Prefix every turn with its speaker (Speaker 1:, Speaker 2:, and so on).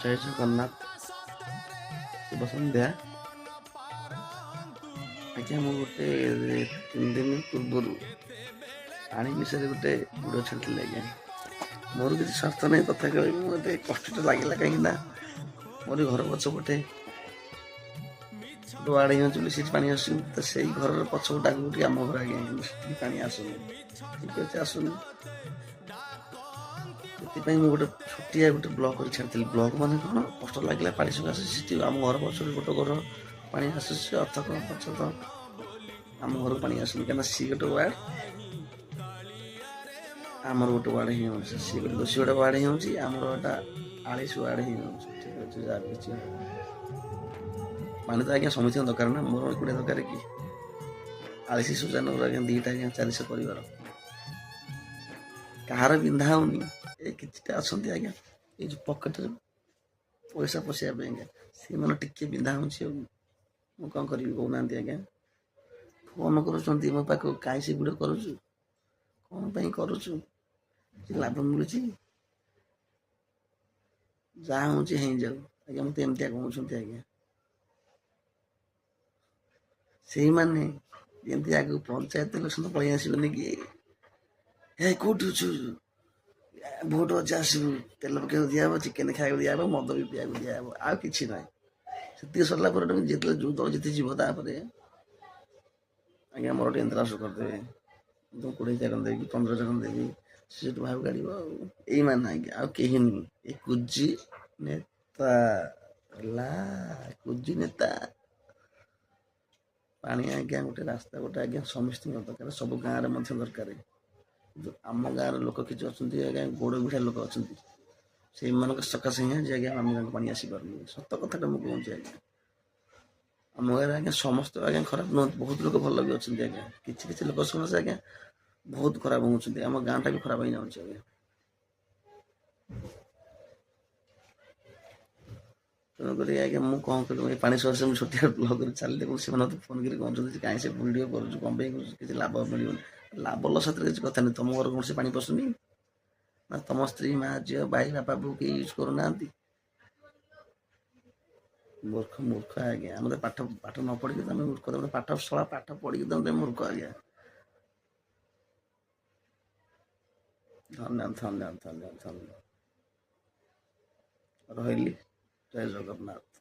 Speaker 1: ଜୟ ଜଗନ୍ନାଥ। ଶୁଭ ସନ୍ଧ୍ୟା। ଆଜ୍ଞା ମୁଁ ଗୋଟେ 3 ଦିନ ପୂର୍ବରୁ ପାଣି ବିଷୟରେ ଗୋଟେ ଭିଡ଼ିଓ ଛାଡ଼ିଥିଲି। ଆଜ୍ଞା ମୋର କିଛି ସ୍ୱାର୍ଥ ନାହିଁ, ତଥାପି ମୁଁ ଏତେ କଷ୍ଟଟା ଲାଗିଲା କାହିଁକିନା ମୋର ଘର ପଛପଟେ ଗୋଟେ ୱାର୍ଡ଼ ହେଇଯାଉଛି ବୋଲି ସେଠି ପାଣି ଆସୁନି। ତ ସେଇ ଘରର ପଛପଟେ ଆଗକୁ ଟିକେ ଆମ ଘର ଆଜ୍ଞା, ସେଠିକି ପାଣି ଆସୁନି। ଠିକ୍ ଅଛି, ଆସୁନି। ସେଥିପାଇଁ ମୁଁ ଗୋଟେ ଛୋଟିଆ ଗୋଟେ ବ୍ଲକ୍ କରି ଛାଡ଼ିଥିଲି। ବ୍ଲକ୍ ମାନେ କ'ଣ, କଷ୍ଟ ଲାଗିଲା ପାଣି ସକାଶେ ସେଠି ଆମ ଘର ପଛରେ ଗୋଟେ ଘର ପାଣି ଆସୁଛି, ଅର୍ଥ କ'ଣ ପଛ ତ ଆମ ଘରକୁ ପାଣି ଆସୁନି କାହିଁକିନା ସିଏ ଗୋଟେ ୱାର୍ଡ଼, ଆମର ଗୋଟେ ୱାର୍ଡ଼ ହେଇଯାଉଛି। ସିଏ ଗୋଟେ ଦୋଷୀ ଗୋଟେ ୱାର୍ଡ଼ ହେଇଯାଉଛି, ଆମର ଏଟା 40 ୱାର୍ଡ଼ ହେଇଯାଉଛି। ଠିକ୍ ଅଛି, ଯାହା କିଛି ପାଣି ତ ଆଜ୍ଞା ସମସ୍ତଙ୍କ ଦରକାର ନା, ମୋର ଏକୁଟିଆ ଦରକାର କି? 40 ସୁଜାନର ଆଜ୍ଞା 2ଟା ଆଜ୍ଞା 400 ପରିବାର, କାହାର ବିନ୍ଧା ହଉନି। ଏ କିଛିଟା ଅଛନ୍ତି ଆଜ୍ଞା ଏଇ ଯେଉଁ ପକେଟରେ ପଇସା ପଶିବା ପାଇଁ ଆଜ୍ଞା, ସେମାନେ ଟିକେ ବିନ୍ଧା ହଉଛି। ଆଉ ମୁଁ କ'ଣ କରିବି କହୁନାହାନ୍ତି ଆଜ୍ଞା? ଫୋନ୍ କରୁଛନ୍ତି ମୋ ପାଖକୁ, କାହିଁ ସେ ଭିଡ଼ିଓ କରୁଛୁ, କ'ଣ ପାଇଁ କରୁଛୁ, କିଛି ଲାଭ ମିଳୁଛି? ଯାହା ହେଉଛି ହେଇଯାଉ ଆଜ୍ଞା, ମୋତେ ଏମିତିଆ କହୁଛନ୍ତି ଆଜ୍ଞା। ସେଇମାନେ ଯେମିତି ଆଗକୁ ପଞ୍ଚାୟତ ଇଲେକ୍ସନ ପଳେଇ ଆସିବନି କି, ହେ କୋଉଠି ଅଛୁ, ଭୋଟ ଅଛି ଆସିବୁ, ତେଲ ପକେଇବାକୁ ଦିଆହବ, ଚିକେନ ଖାଇବାକୁ ଦିଆହବ, ମଦ ବି ପିଇବାକୁ ଦିଆହବ, ଆଉ କିଛି ନାହିଁ। ସେତିକି ସରିଲା ପରେ ଯେତେବେଳେ ଯେଉଁ ଦଳ ଜିତିଯିବ ତାପରେ ଆଜ୍ଞା ମୋର ଗୋଟେ ଇନ୍ଦିରାବାସ କରିଦେବେ, 20,000 ଦେବି, 15,000 ଦେବି, ସେ ସେଠୁ ଭାବ କାଢ଼ିବ। ଆଉ ଏଇମାନେ ଆଜ୍ଞା, ଆଉ କେହି ନୁହେଁ। ଏ କୁଜି ନେତା ହେଲା, କୁଜି ନେତା। ପାଣି ଆଜ୍ଞା ଗୋଟେ ରାସ୍ତା ଗୋଟେ ଆଜ୍ଞା ସମସ୍ତଙ୍କ ଦରକାର, ସବୁ ଗାଁରେ ମଧ୍ୟ ଦରକାର। କିନ୍ତୁ ଆମ ଗାଁର ଲୋକ କିଛି ଅଛନ୍ତି ଆଜ୍ଞା, ଗୋଡ଼ ବିଠା ଲୋକ ଅଛନ୍ତି, ସେଇମାନଙ୍କ ସକାଶେ ହିଁ ଆଜି ଆଜ୍ଞା ଆମ ଗାଁକୁ ପାଣି ଆସିପାରୁନି। ସତ କଥାଟା ମୁଁ କହୁଛି ଆଜ୍ଞା। ଆମ ଗାଁରେ ଆଜ୍ଞା ସମସ୍ତେ ଆଜ୍ଞା ଖରାପ ନୁହନ୍ତି, ବହୁତ ଲୋକ ଭଲ ବି ଅଛନ୍ତି ଆଜ୍ଞା। କିଛି କିଛି ଲୋକ ସମସ୍ତେ ଆଜ୍ଞା ବହୁତ ଖରାପ ହେଉଛନ୍ତି, ଆମ ଗାଁଟା ବି ଖରାପ ହେଇଯାଉଛି ଆଜ୍ଞା। ତେଣୁକରି ଆଜ୍ଞା ମୁଁ କ'ଣ କରିବି, ଏ ପାଣି ସକାଶେ ମୁଁ ଛୋଟିଆ ବ୍ଲଗ୍ କରି ଚାଲିଲେ ସେମାନେ ମୋତେ ଫୋନ୍ କରି କହୁଛନ୍ତି କାହିଁ ସେ ଭିଡ଼ିଓ କରୁଛୁ, କ'ଣ ପାଇଁ କରୁଛୁ, କିଛି ଲାଭ ମିଳିବନି। ଲାଭ ଲସ୍ ସେଥିରେ କିଛି କଥା ନାହିଁ। ତମ ଘର କୌଣସି ପାଣି ପଶୁନି ନା, ତମ ସ୍ତ୍ରୀ, ମା, ଝିଅ, ଭାଇ, ବାପା, ବୋଉ କେହି ୟୁଜ୍ କରୁନାହାନ୍ତି? ମୂର୍ଖ ମୂର୍ଖ ଆଜ୍ଞା, ଆମେ ପାଠ ନ ପଢ଼ିକି ତମେ ମୂର୍ଖ, ତମେ ପାଠ ପଢ଼ିକି ତମେ ମୂର୍ଖ ଆଜ୍ଞା। ଧନ୍ୟବାଦ। ରହିଲି। ଜୟ ଜଗନ୍ନାଥ।